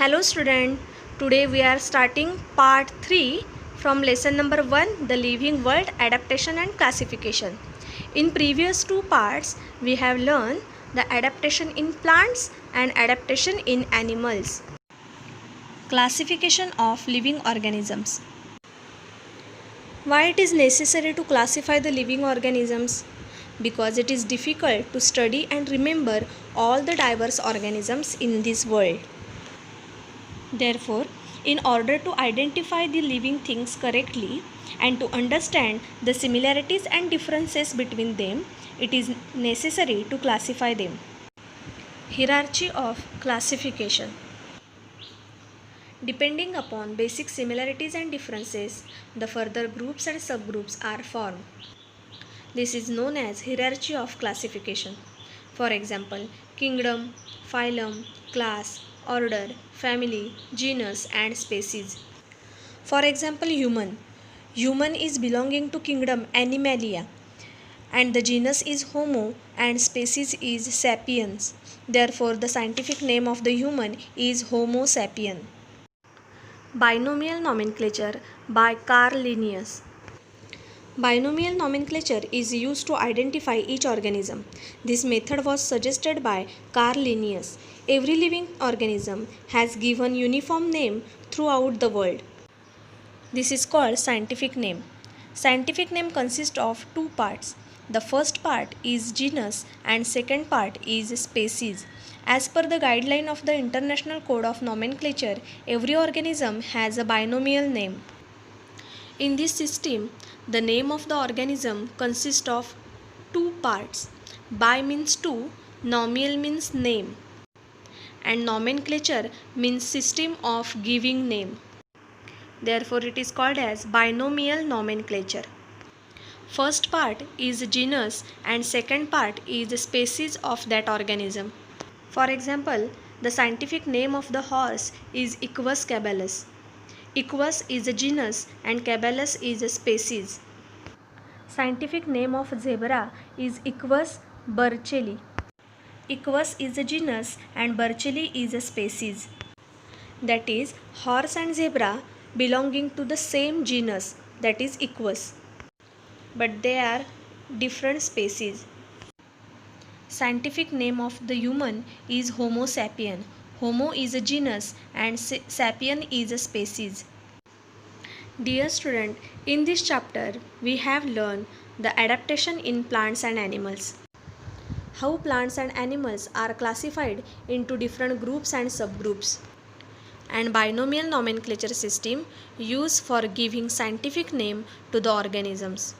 Hello student, today we are starting part 3 from lesson number 1, the living world, adaptation and classification. In previous two parts we have learned the adaptation in plants and adaptation in animals. Classification of living organisms. Why it is necessary to classify the living organisms? Because it is difficult to study and remember all the diverse organisms in this world. Therefore, in order to identify the living things correctly and to understand the similarities and differences between them, it is necessary to classify them. Hierarchy of classification. Depending upon basic similarities and differences, the further groups and subgroups are formed. This is known as hierarchy of classification. For example, kingdom, phylum, class, order, family, genus and species. For example, human. Human is belonging to kingdom Animalia and the genus is Homo and species is Sapiens. Therefore, the scientific name of the human is Homo sapien. Binomial nomenclature by Carl Linnaeus. Binomial nomenclature is used to identify each organism. This method was suggested by Carl Linnaeus. Every living organism has given uniform name throughout the world. This is called scientific name. Scientific name consists of two parts. The first part is genus and second part is species. As per the guideline of the International Code of Nomenclature, every organism has a binomial name. In this system, the name of the organism consists of two parts. Bi means two, nomial means name, and nomenclature means system of giving name. Therefore, it is called as binomial nomenclature. First part is genus and second part is species of that organism. For example, the scientific name of the horse is Equus caballus. Equus is a genus and caballus is a species. Scientific name of zebra is Equus burchellii. Equus is a genus and burchellii is a species. That is, horse and zebra belonging to the same genus, that is Equus, but they are different species. Scientific name of the human is Homo sapien. Homo is a genus and sapien is a species. Dear student, in this chapter we have learned the adaptation in plants and animals. How plants and animals are classified into different groups and subgroups. And binomial nomenclature system used for giving scientific name to the organisms.